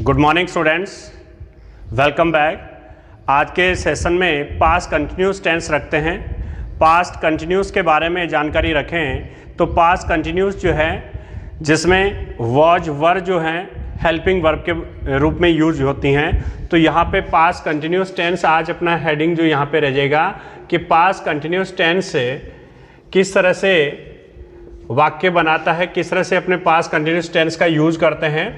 Good morning students, welcome back. आज के session में पास्ट कंटिन्यूस टेंस रखते हैं। पास्ट कंटिन्यूस के बारे में जानकारी रखें तो पास्ट कंटिन्यूस जो है जिसमें वॉज वर जो हैं हेल्पिंग वर्ब के रूप में यूज होती हैं, तो यहाँ पे पास्ट कंटिन्यूस टेंस आज अपना हेडिंग जो यहाँ पे रह जाएगा कि पास्ट कंटिन्यूस टेंस से किस तरह से वाक्य बनाता है, किस तरह से अपने पास्ट कंटिन्यूस टेंस का यूज करते हैं।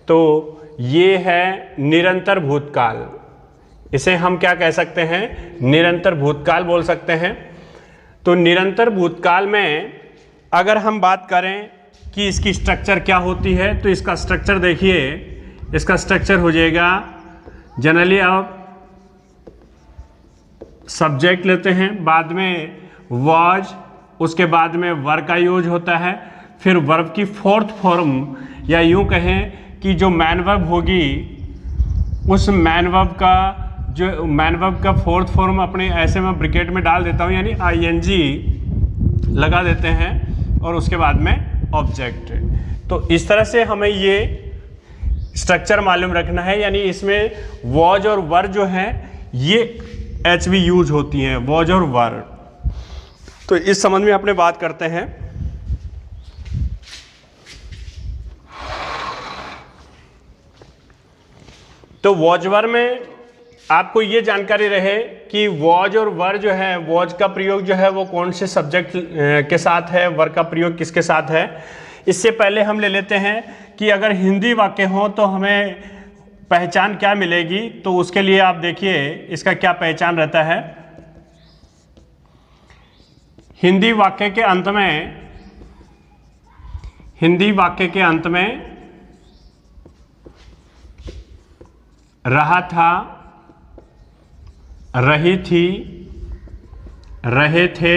तो ये है निरंतर भूतकाल, इसे हम क्या कह सकते हैं, निरंतर भूतकाल बोल सकते हैं। तो निरंतर भूतकाल में अगर हम बात करें कि इसकी स्ट्रक्चर क्या होती है, तो इसका स्ट्रक्चर देखिए, इसका स्ट्रक्चर हो जाएगा जनरली आप सब्जेक्ट लेते हैं, बाद में वॉज, उसके बाद में वर्ब का यूज होता है, फिर वर्ब की फोर्थ फॉर्म या यूं कहें कि जो मैन वर्ब होगी उस मैन वर्ब का फोर्थ फॉर्म अपने ऐसे में ब्रैकेट में डाल देता हूँ, यानी ing लगा देते हैं और उसके बाद में ऑब्जेक्ट। तो इस तरह से हमें ये स्ट्रक्चर मालूम रखना है, यानी इसमें वॉज और वर जो है ये HV यूज होती हैं, वॉज और वर। तो इस संबंध में अपने बात करते हैं। तो वॉज वर में आपको ये जानकारी रहे कि वॉज और वर जो है, वॉज का प्रयोग जो है वो कौन से सब्जेक्ट के साथ है, वर का प्रयोग किसके साथ है। इससे पहले हम ले लेते हैं कि अगर हिंदी वाक्य हो तो हमें पहचान क्या मिलेगी। तो उसके लिए आप देखिए इसका क्या पहचान रहता है। हिंदी वाक्य के अंत में रहा था, रही थी, रहे थे,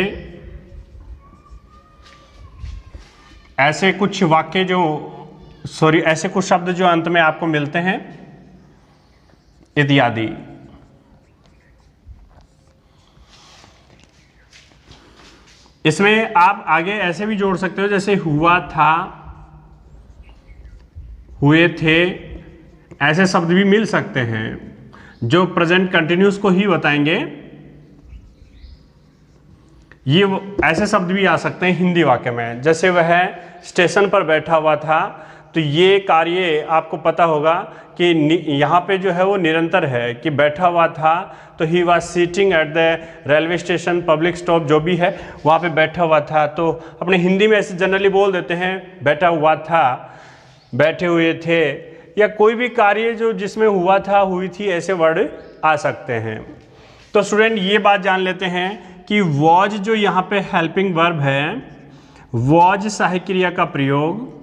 ऐसे कुछ वाक्य ऐसे कुछ शब्द जो अंत में आपको मिलते हैं इत्यादि। इसमें आप आगे ऐसे भी जोड़ सकते हो, जैसे हुआ था, हुए थे, ऐसे शब्द भी मिल सकते हैं जो प्रेजेंट कंटिन्यूस को ही बताएंगे। ये ऐसे शब्द भी आ सकते हैं हिंदी वाक्य में, जैसे वह स्टेशन पर बैठा हुआ था। तो ये कार्य आपको पता होगा कि यहाँ पे जो है वो निरंतर है कि बैठा हुआ था, तो he was sitting at the railway station, public stop जो भी है वहाँ पे बैठा हुआ था। तो अपने हिंदी में ऐसे जनरली बोल देते हैं बैठा हुआ था, बैठे हुए थे, या कोई भी कार्य जो जिसमें हुआ था, हुई थी, ऐसे वर्ड आ सकते हैं। तो स्टूडेंट ये बात जान लेते हैं कि वॉज जो यहाँ पे हेल्पिंग वर्ब है, वॉज सहायक क्रिया का प्रयोग,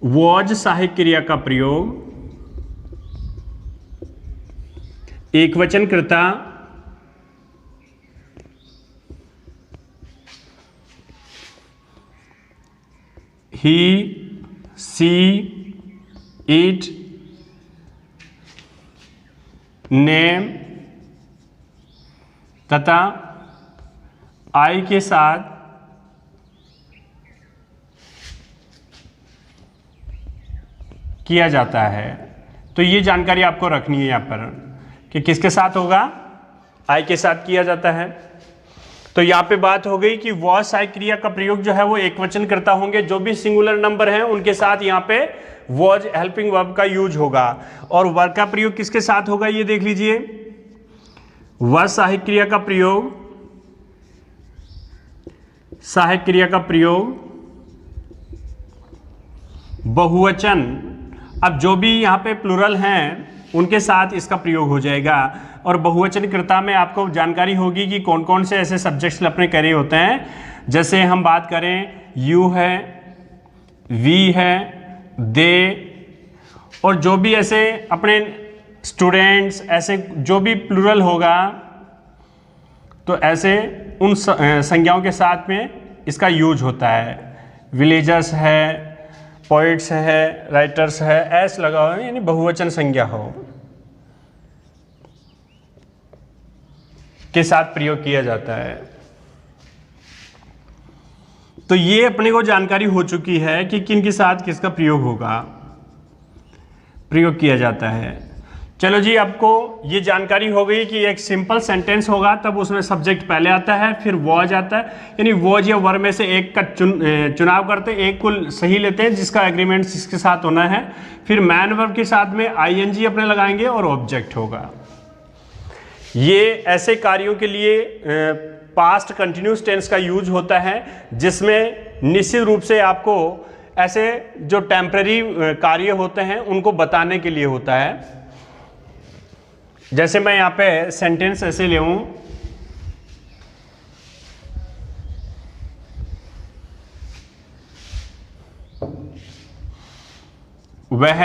वॉज सहायक क्रिया का प्रयोग एकवचन कर्ता ही, सी, इट, नेम तथा आई के साथ किया जाता है। तो ये जानकारी आपको रखनी है यहाँ पर कि किसके साथ होगा, आई के साथ किया जाता है। तो यहाँ पे बात हो गई कि वॉज सहायक क्रिया का प्रयोग जो है वो एकवचन करता होंगे, जो भी सिंगुलर नंबर हैं उनके साथ यहाँ पे वॉज हेल्पिंग वर्ब का यूज होगा। और वर्ब का प्रयोग किसके साथ होगा ये देख लीजिए। वॉज सहायक क्रिया का प्रयोग, सहायक क्रिया का प्रयोग बहुवचन, अब जो भी यहाँ पे प्लुरल हैं उनके साथ इसका प्रयोग हो जाएगा। और बहुवचन कर्ता में आपको जानकारी होगी कि कौन कौन से ऐसे सब्जेक्ट्स अपने करे होते हैं। जैसे हम बात करें यू है, वी है, दे, और जो भी ऐसे अपने स्टूडेंट्स, ऐसे जो भी प्लुरल होगा तो ऐसे उन संज्ञाओं के साथ में इसका यूज होता है। विलेजर्स है, पोइट्स है, राइटर्स है, ऐस लगा हो, यानी बहुवचन संज्ञा हो के साथ प्रयोग किया जाता है। तो ये अपने को जानकारी हो चुकी है कि किन के साथ किसका प्रयोग होगा। प्रयोग किया जाता है। चलो जी, आपको ये जानकारी हो गई कि एक सिंपल सेंटेंस होगा तब उसमें सब्जेक्ट पहले आता है, फिर वॉज आता है, यानी वॉज या वर्ब में से एक का चुनाव करते हैं, एक को सही लेते हैं जिसका एग्रीमेंट जिसके साथ होना है, फिर मैन वर्ब के साथ में आईएनजी अपने लगाएंगे और ऑब्जेक्ट होगा। ये ऐसे कार्यों के लिए पास्ट कंटिन्यूस टेंस का यूज होता है जिसमें निश्चित रूप से आपको ऐसे जो टेम्पररी कार्य होते हैं उनको बताने के लिए होता है। जैसे मैं यहाँ पे सेंटेंस ऐसे ले लूं, वह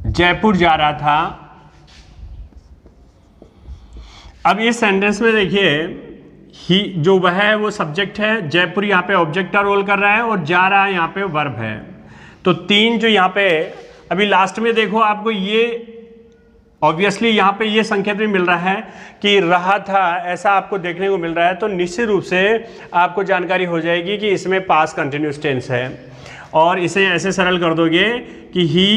जयपुर जा रहा था। अब इस सेंटेंस में देखिए, ही जो वह है वो सब्जेक्ट है, जयपुर यहाँ पे ऑब्जेक्ट का रोल कर रहा है और जा रहा है यहाँ पे वर्ब है। तो तीन जो यहाँ पे अभी लास्ट में देखो, आपको ये ऑब्वियसली यहाँ पे ये संकेत भी मिल रहा है कि रहा था, ऐसा आपको देखने को मिल रहा है। तो निश्चित रूप से आपको जानकारी हो जाएगी कि इसमें पास्ट कंटिन्यूस टेंस है और इसे ऐसे सरल कर दोगे कि ही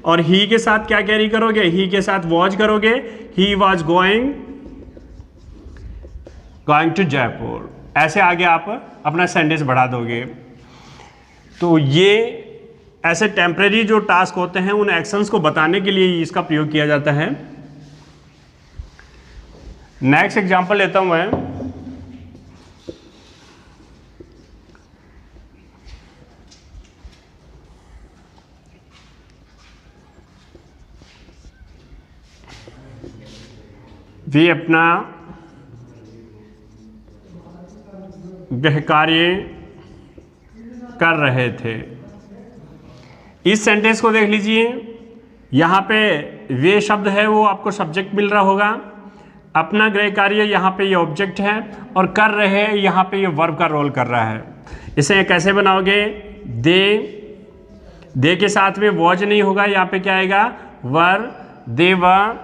और ही के साथ क्या कैरी करोगे, ही के साथ वॉज करोगे, he was going to Jaipur, ऐसे आगे आप अपना सेंटेंस बढ़ा दोगे। तो ये ऐसे टेम्परेरी जो टास्क होते हैं उन एक्शंस को बताने के लिए इसका प्रयोग किया जाता है। नेक्स्ट एग्जांपल लेता हूं मैं। वे अपना गृह कार्य कर रहे थे। इस सेंटेंस को देख लीजिए, यहाँ पे वे शब्द है वो आपको सब्जेक्ट मिल रहा होगा, अपना गृह कार्य यहाँ पे ये ऑब्जेक्ट है और कर रहे हैं यहाँ पे ये वर्ब का रोल कर रहा है। इसे कैसे बनाओगे, दे के साथ में वॉज नहीं होगा, यहाँ पे क्या आएगा, वर, दे वर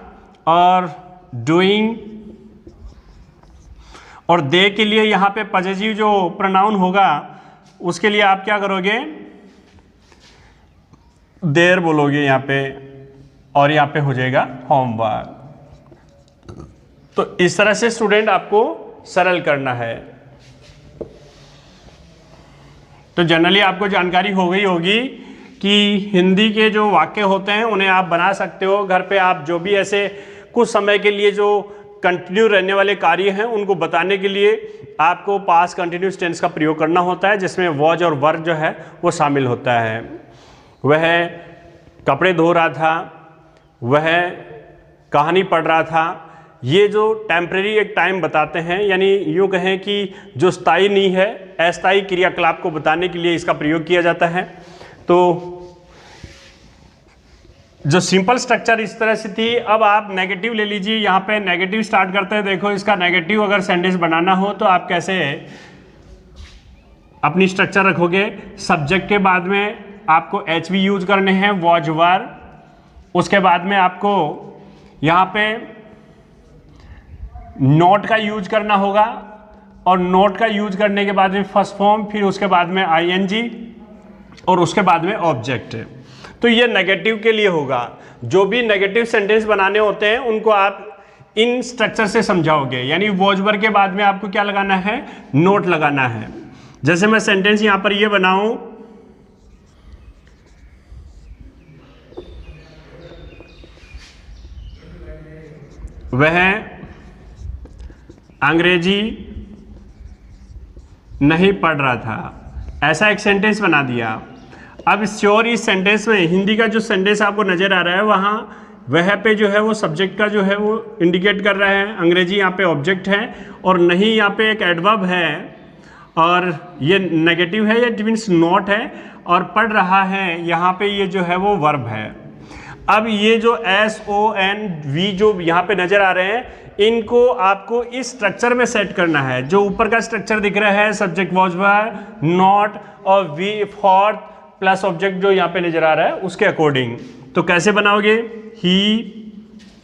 और डूइंग, और दे के लिए यहाँ पे पॉजिटिव जो प्रोनाउन होगा उसके लिए आप क्या करोगे, देर बोलोगे यहाँ पे और यहाँ पे हो जाएगा होमवर्क। तो इस तरह से स्टूडेंट आपको सरल करना है। तो जनरली आपको जानकारी हो गई होगी कि हिंदी के जो वाक्य होते हैं उन्हें आप बना सकते हो घर पे। आप जो भी ऐसे कुछ समय के लिए जो कंटिन्यू रहने वाले कार्य हैं उनको बताने के लिए आपको पास्ट कंटिन्यूस टेंस का प्रयोग करना होता है, जिसमें वॉज और वर्ब जो है वो शामिल होता है। वह कपड़े धो रहा था, वह कहानी पढ़ रहा था। ये जो टेम्परेरी एक टाइम बताते हैं, यानी यूँ कहें कि जो स्थायी नहीं है, अस्थायी क्रियाकलाप को बताने के लिए इसका प्रयोग किया जाता है। तो जो सिंपल स्ट्रक्चर इस तरह से थी। अब आप नेगेटिव ले लीजिए, यहाँ पे नेगेटिव स्टार्ट करते हैं। देखो इसका नेगेटिव अगर सेंटेंस बनाना हो तो आप कैसे अपनी स्ट्रक्चर रखोगे। सब्जेक्ट के बाद में आपको एच वी यूज करने हैं, वॉज वर। उसके बाद में आपको यहाँ पे नोट का यूज करना होगा और नोट का यूज करने के बाद में फर्स्ट फॉर्म, फिर उसके बाद में आईएनजी और उसके बाद में ऑब्जेक्ट। तो ये नेगेटिव के लिए होगा। जो भी नेगेटिव सेंटेंस बनाने होते हैं उनको आप इन स्ट्रक्चर से समझाओगे, यानी वॉज वर के बाद में आपको क्या लगाना है, नोट लगाना है। जैसे मैं सेंटेंस यहां पर ये बनाऊं, वह अंग्रेजी नहीं पढ़ रहा था, ऐसा एक सेंटेंस बना दिया। अब श्योर इस सेंटेंस में हिंदी का जो सेंटेंस आपको नजर आ रहा है वहाँ वह पे जो है वो सब्जेक्ट का जो है वो इंडिकेट कर रहा है, अंग्रेजी यहाँ पे ऑब्जेक्ट है और नहीं यहाँ पे एक एडवर्ब है और ये नेगेटिव है, ये मीन्स नॉट है, और पढ़ रहा है यहाँ पे ये जो है वो वर्ब है। अब ये जो SONV जो यहाँ पे नजर आ रहे हैं इनको आपको इस स्ट्रक्चर में सेट करना है। जो ऊपर का स्ट्रक्चर दिख रहा है, सब्जेक्ट वॉज वर, नॉट और वी फोर्थ प्लस ऑब्जेक्ट जो यहाँ पे नजर आ रहा है उसके अकॉर्डिंग। तो कैसे बनाओगे, ही,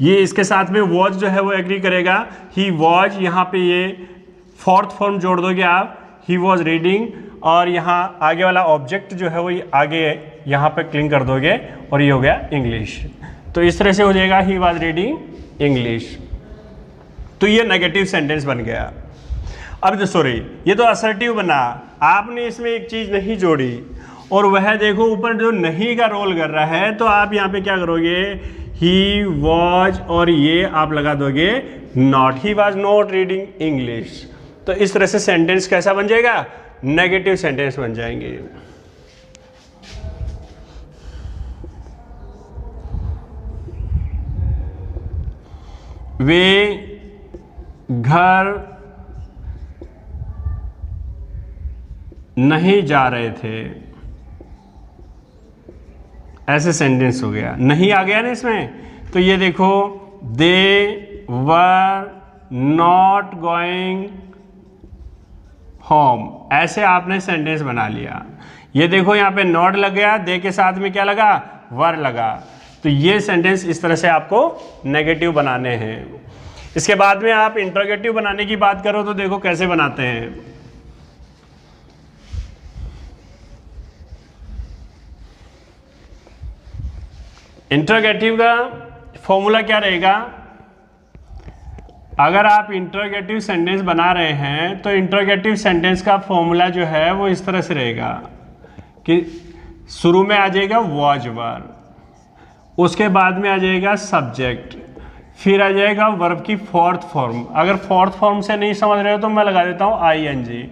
ये इसके साथ में वॉज जो है वो एग्री करेगा, ही वॉज, यहाँ पे ये फोर्थ फॉर्म जोड़ दोगे आप, ही वॉज रीडिंग, और यहाँ आगे वाला ऑब्जेक्ट जो है वो आगे यहाँ पे क्लिक कर दोगे और ये हो गया इंग्लिश। तो इस तरह से हो जाएगा ही वॉज रीडिंग इंग्लिश। तो ये नेगेटिव सेंटेंस बन गया। अब सॉरी, ये तो असर्टिव बना, आपने इसमें एक चीज़ नहीं जोड़ी और वह देखो ऊपर जो नहीं का रोल कर रहा है, तो आप यहाँ पे क्या करोगे, ही वॉज और ये आप लगा दोगे not, he was not reading English. तो इस तरह से सेंटेंस कैसा बन जाएगा, नेगेटिव सेंटेंस बन जाएंगे। वे घर नहीं जा रहे थे, ऐसे सेंटेंस हो गया। नहीं आ गया ना इसमें, तो ये देखो दे वर नॉट गोइंग होम, ऐसे आपने सेंटेंस बना लिया। ये देखो यहाँ पे नॉट लग गया, दे के साथ में क्या लगा, वर लगा। तो ये सेंटेंस इस तरह से आपको नेगेटिव बनाने हैं। इसके बाद में आप इंट्रोगेटिव बनाने की बात करो तो देखो कैसे बनाते हैं। इंट्रोगेटिव का फॉर्मूला क्या रहेगा, अगर आप इंट्रोगेटिव सेंटेंस बना रहे हैं तो इंट्रोगेटिव सेंटेंस का फॉर्मूला जो है वो इस तरह से रहेगा कि शुरू में आ जाएगा वॉज वर, उसके बाद में आ जाएगा सब्जेक्ट, फिर आ जाएगा वर्ब की फोर्थ फॉर्म। अगर फोर्थ फॉर्म से नहीं समझ रहे हो तो मैं लगा देता हूँ आईएनजी,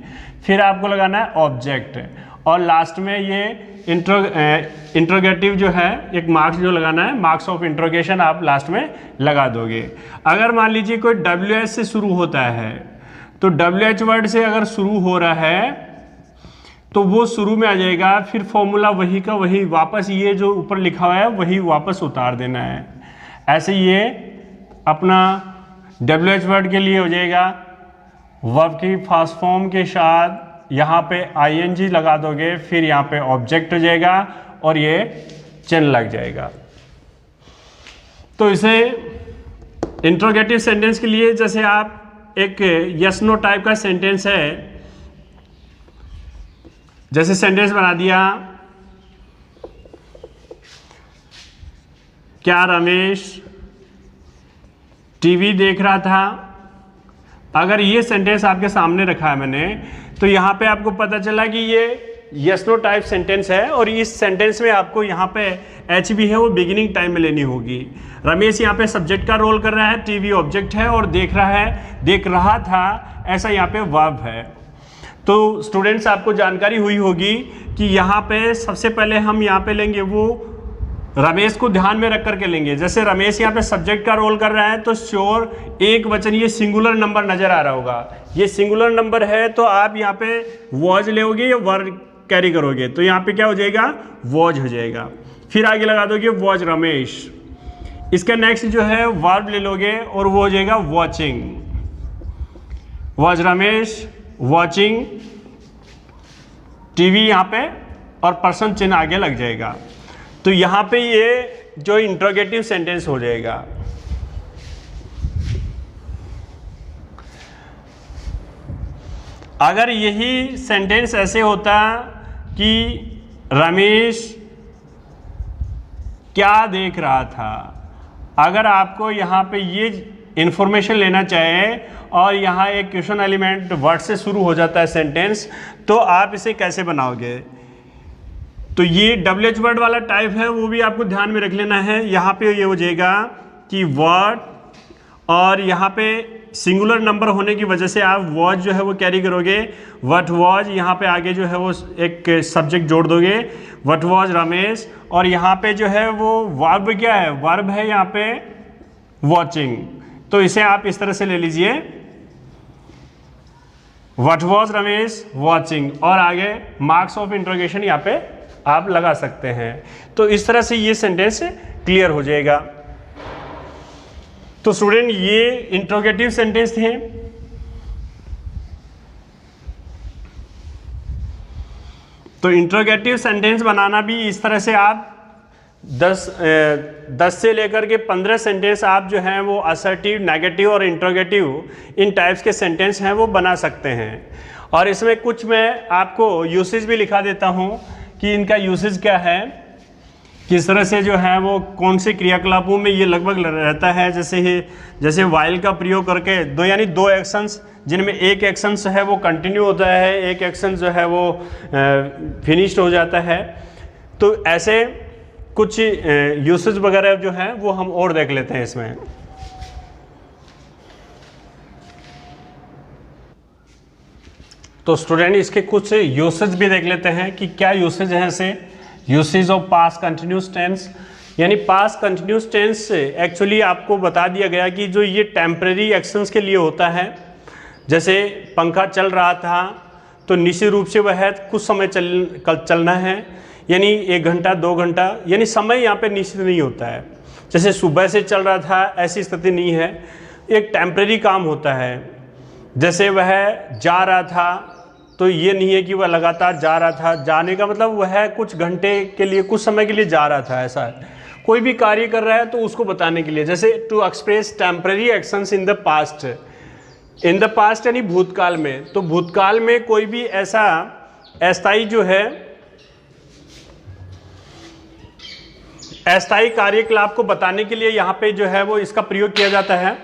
फिर आपको लगाना है ऑब्जेक्ट, और लास्ट में ये इंट्रोगेटिव जो है एक मार्क्स जो लगाना है, मार्क्स ऑफ इंट्रोगेशन आप लास्ट में लगा दोगे। अगर मान लीजिए कोई WH से शुरू होता है तो WH वर्ड से अगर शुरू हो रहा है तो वो शुरू में आ जाएगा, फिर फॉर्मूला वही का वही वापस, ये जो ऊपर लिखा हुआ है वही वापस उतार देना है। ऐसे ये अपना WH वर्ड के लिए हो जाएगा, वर्ब की फर्स्ट फॉर्म के साथ यहाँ पे ING लगा दोगे, फिर यहाँ पे ऑब्जेक्ट हो जाएगा और ये चिन्ह लग जाएगा। तो इसे इंट्रोगेटिव सेंटेंस के लिए जैसे आप एक यस नो टाइप का सेंटेंस है, जैसे सेंटेंस बना दिया, क्या रमेश टीवी देख रहा था। अगर ये सेंटेंस आपके सामने रखा है मैंने, तो यहाँ पे आपको पता चला कि ये यस नो टाइप सेंटेंस है और इस सेंटेंस में आपको यहाँ पे एच भी है वो बिगिनिंग टाइम में लेनी होगी। रमेश यहाँ पे सब्जेक्ट का रोल कर रहा है, टीवी ऑब्जेक्ट है और देख रहा है, देख रहा था ऐसा यहाँ पे वर्ब है। तो स्टूडेंट्स आपको जानकारी हुई होगी कि यहाँ पे सबसे पहले हम यहाँ पे लेंगे वो रमेश को ध्यान में रख करके लेंगे। जैसे रमेश यहाँ पे सब्जेक्ट का रोल कर रहा है तो श्योर एक वचन, ये सिंगुलर नंबर नजर आ रहा होगा, ये सिंगुलर नंबर है, तो आप यहाँ पे वॉज लोगे या वर कैरी करोगे, तो यहाँ पे क्या हो जाएगा, वॉज हो जाएगा। फिर आगे लगा दोगे वॉज रमेश, इसका नेक्स्ट जो है वर्ब ले लोगे और वो हो जाएगा watching, was Ramesh watching TV यहाँ पे, और पर्सन चिन्ह आगे लग जाएगा। तो यहाँ पे ये जो इंट्रोगेटिव सेंटेंस हो जाएगा। अगर यही सेंटेंस ऐसे होता कि रमेश क्या देख रहा था, अगर आपको यहाँ पे ये इंफॉर्मेशन लेना चाहे और यहाँ एक क्वेश्चन एलिमेंट वर्ड से शुरू हो जाता है सेंटेंस, तो आप इसे कैसे बनाओगे। तो ये WH वर्ड वाला टाइप है, वो भी आपको ध्यान में रख लेना है। यहाँ पे ये हो जाएगा कि वर्ड, और यहाँ पे सिंगुलर नंबर होने की वजह से आप वॉज जो है वो कैरी करोगे, व्हाट वॉज, यहाँ पे आगे जो है वो एक सब्जेक्ट जोड़ दोगे, व्हाट वॉज रमेश, और यहाँ पे जो है वो वर्ब क्या है, वर्ब है यहाँ पे वॉचिंग। तो इसे आप इस तरह से ले लीजिए, व्हाट वॉज रमेश वॉचिंग, और आगे मार्क्स ऑफ इंट्रोगेशन यहाँ पे आप लगा सकते हैं। तो इस तरह से ये सेंटेंस क्लियर हो जाएगा। तो स्टूडेंट ये इंट्रोगेटिव सेंटेंस थे। तो इंट्रोगेटिव सेंटेंस बनाना भी इस तरह से आप 10 से लेकर के 15 सेंटेंस आप जो हैं वो असर्टिव, नेगेटिव और इंट्रोगेटिव इन टाइप्स के सेंटेंस हैं वो बना सकते हैं। और इसमें कुछ मैं आपको यूसेज भी लिखा देता हूँ कि इनका यूसेज क्या है, किस तरह से जो है वो कौन से क्रियाकलापों में ये लगभग रहता है। जैसे वाइल का प्रयोग करके दो एक्शंस, जिनमें एक एक्शन है वो कंटिन्यू होता है, एक एक्शन जो है वो फिनिश्ड हो जाता है। तो ऐसे कुछ यूसेज वगैरह जो है वो हम और देख लेते हैं इसमें। तो स्टूडेंट इसके कुछ यूसेज भी देख लेते हैं कि क्या यूसेज है ऐसे। Usage of past continuous tense, यानी पास्ट कंटिन्यूस टेंस एक्चुअली आपको बता दिया गया कि जो ये टेम्परेरी एक्शंस के लिए होता है। जैसे पंखा चल रहा था तो निश्चित रूप से वह कुछ समय चलना है, यानी 1 घंटा 2 घंटा, यानी समय यहाँ पे निश्चित नहीं होता है। जैसे सुबह से चल रहा था ऐसी स्थिति नहीं है, एक टेम्परेरी काम होता है। जैसे वह जा रहा था तो ये नहीं है कि वह लगातार जा रहा था, जाने का मतलब वह कुछ घंटे के लिए, कुछ समय के लिए जा रहा था, ऐसा है। कोई भी कार्य कर रहा है तो उसको बताने के लिए, जैसे to express temporary actions in the past, in the past यानी भूतकाल में। तो भूतकाल में कोई भी ऐसा अस्थायी जो है, अस्थायी कार्यकलाप को बताने के लिए यहाँ पे जो है वो इसका प्रयोग किया जाता है।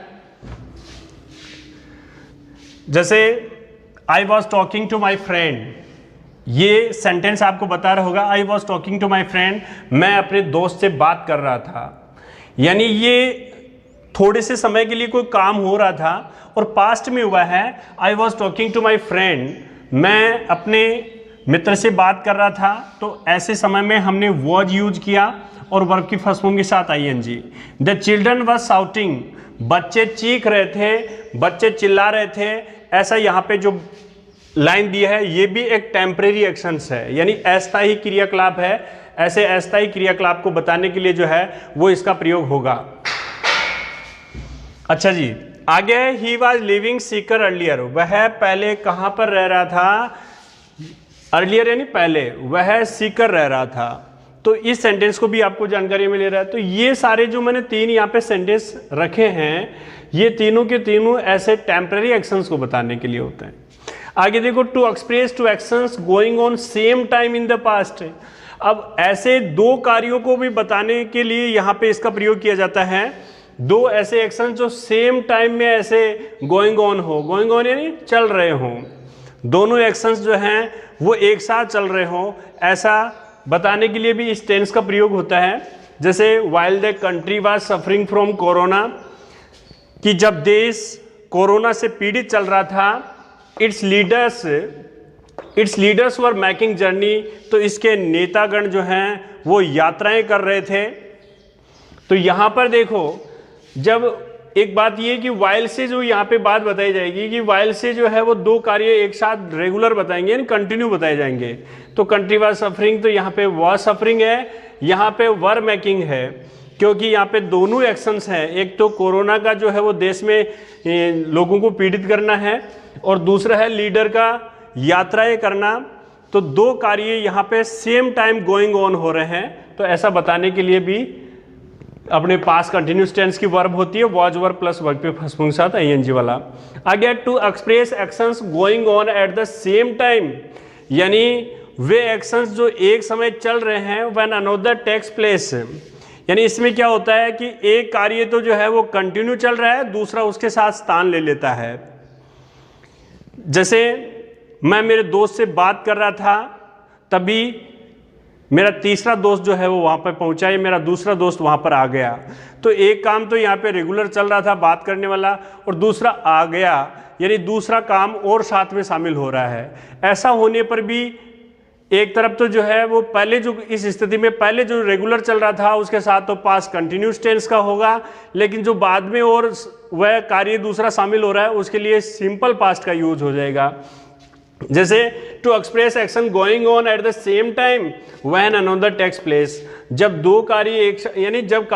जैसे I was talking to my friend, ये सेंटेंस आपको बता रहा होगा, I was talking to my friend, मैं अपने दोस्त से बात कर रहा था। यानी ये थोड़े से समय के लिए कोई काम हो रहा था और पास्ट में हुआ है। I was talking to my friend, मैं अपने मित्र से बात कर रहा था, तो ऐसे समय में हमने वॉज यूज किया और वर्ब की फर्स्ट फॉर्म के साथ ING। The children was shouting, बच्चे चीख रहे थे, बच्चे चिल्ला रहे थे। ऐसा यहाँ पे जो लाइन दी है ये भी एक टेम्परेरी एक्शंस है, यानी अस्थायी क्रियाकलाप है। ऐसे अस्थायी क्रियाकलाप को बताने के लिए जो है वो इसका प्रयोग होगा। अच्छा जी, आगे he was living Sikar earlier, वह पहले कहाँ पर रह रहा था, अर्लियर यानी पहले, वह सीकर रह रहा था। तो इस सेंटेंस को भी आपको जानकारी मिल रहा है। तो ये सारे जो मैंने 3 यहाँ पे सेंटेंस रखे हैं, ये तीनों के तीनों ऐसे टेम्परेरी एक्शंस को बताने के लिए होते हैं। आगे देखो, to express two actions going on same time in the past. अब ऐसे 2 कार्यों को भी बताने के लिए यहाँ पे इसका प्रयोग किया जाता है। 2 ऐसे एक्शन जो सेम टाइम में ऐसे गोइंग ऑन हो, गोइंग ऑन यानी चल रहे हों, दोनों एक्शंस जो हैं वो एक साथ चल रहे हों, ऐसा बताने के लिए भी इस टेंस का प्रयोग होता है। जैसे while the country was suffering from corona, कि जब देश कोरोना से पीड़ित चल रहा था, it's leaders were making journey, तो इसके नेतागण जो हैं वो यात्राएं कर रहे थे। तो यहाँ पर देखो, जब एक बात ये कि वाइल से जो यहाँ पे बात बताई जाएगी कि वाइल से जो है वो 2 कार्य एक साथ रेगुलर बताएंगे, यानी कंटिन्यू बताए जाएंगे। तो कंट्री वाज सफरिंग, तो यहाँ पे वाज सफरिंग है, यहाँ पे वर मेकिंग है, क्योंकि यहाँ पे दोनों एक्शंस हैं। एक तो कोरोना का जो है वो देश में लोगों को पीड़ित करना है, और दूसरा है लीडर का यात्राएं करना। तो 2 कार्य यहाँ पे सेम टाइम गोइंग ऑन हो रहे हैं। तो ऐसा बताने के लिए भी अपने पास कंटिन्यूस टेंस की वर्ब होती है, वॉज वर्ब प्लस वर्ब पे फर्स्ट फॉर्म के साथ ING वाला। आगे to express actions going on at the same time, यानी वे एक्शंस जो एक समय चल रहे हैं, व्हेन अनदर टेक्स प्लेस। यानी इसमें क्या होता है कि एक कार्य तो जो है वो कंटिन्यू चल रहा है, दूसरा उसके साथ स्थान ले लेता है। जैसे मैं मेरे दोस्त से बात कर रहा था, तभी मेरा तीसरा दोस्त जो है वो वहाँ पर पहुँचा, या मेरा दूसरा दोस्त वहाँ पर आ गया। तो एक काम तो यहाँ पे रेगुलर चल रहा था बात करने वाला, और दूसरा आ गया, यानी दूसरा काम और साथ में शामिल हो रहा है। ऐसा होने पर भी एक तरफ तो जो है वो पहले जो इस स्थिति में पहले जो रेगुलर चल रहा था उसके साथ तो पास्ट कंटिन्यूस टेंस का होगा, लेकिन जो बाद में और वह कार्य दूसरा शामिल हो रहा है उसके लिए सिंपल पास्ट का यूज हो जाएगा। जैसे to express action going on at the same time when another takes place, जब 2 कार्य यानी जब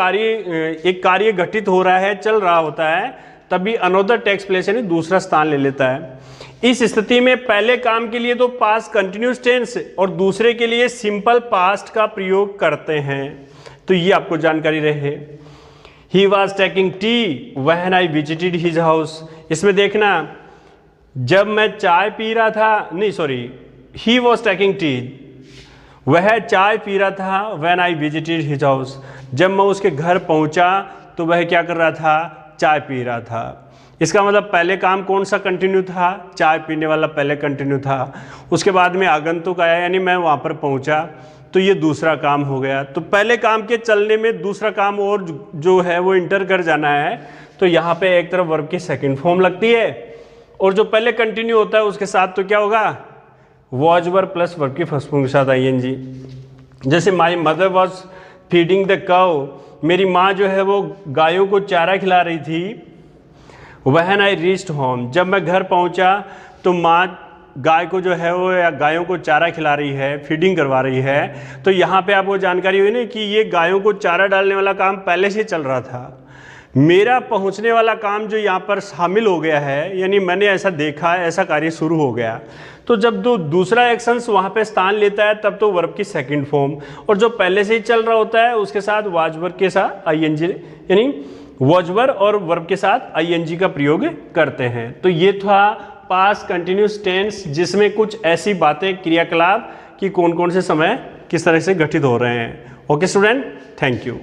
एक कार्य घटित हो रहा है, चल रहा होता है, तभी अनदर टेक्स प्लेस यानी दूसरा स्थान ले लेता है। इस स्थिति में पहले काम के लिए तो पास्ट कंटिन्यूस टेंस और दूसरे के लिए सिंपल पास्ट का प्रयोग करते हैं। तो ये आपको जानकारी रहे। He was taking tea when I visited his house, इसमें देखना जब मैं चाय पी रहा था, नहीं sorry, he was taking tea, वह चाय पी रहा था। When I visited his house, जब मैं उसके घर पहुंचा तो वह क्या कर रहा था, चाय पी रहा था। इसका मतलब पहले काम कौन सा कंटिन्यू था, चाय पीने वाला पहले कंटिन्यू था। उसके बाद में आगंतुक आया, यानी मैं वहाँ पर पहुँचा, तो ये दूसरा काम हो गया। तो पहले काम के चलने में दूसरा काम और जो है वो इंटर कर जाना है, तो यहाँ पे एक तरफ वर्ब की सेकंड फॉर्म लगती है, और जो पहले कंटिन्यू होता है उसके साथ तो क्या होगा, वॉज वर्ब प्लस वर्ब की फर्स्ट फॉर्म के साथ आईएनजी। जैसे my mother was feeding the cow, मेरी माँ जो है वो गायों को चारा खिला रही थी। व्हेन आई रीच्ड होम, जब मैं घर पहुंचा तो माँ गाय को जो है वो या गायों को चारा खिला रही है, फीडिंग करवा रही है। तो यहाँ पे आपको जानकारी हुई ना कि ये गायों को चारा डालने वाला काम पहले से चल रहा था। मेरा पहुँचने वाला काम जो यहाँ पर शामिल हो गया है, यानी मैंने ऐसा देखा, ऐसा कार्य शुरू हो गया। तो जब दूसरा एक्शंस वहाँ पे स्थान लेता है तब तो वर्ब की सेकंड फॉर्म, और जो पहले से ही चल रहा होता है उसके साथ वाज वर्ब के साथ आईएनजी, यानी वॉज वर्ब और वर्ब के साथ आईएनजी का प्रयोग करते हैं। तो ये था पास्ट कंटिन्यूस टेंस, जिसमें कुछ ऐसी बातें, क्रियाकलाप कि कौन कौन से समय किस तरह से गठित हो रहे हैं। Okay student, thank you.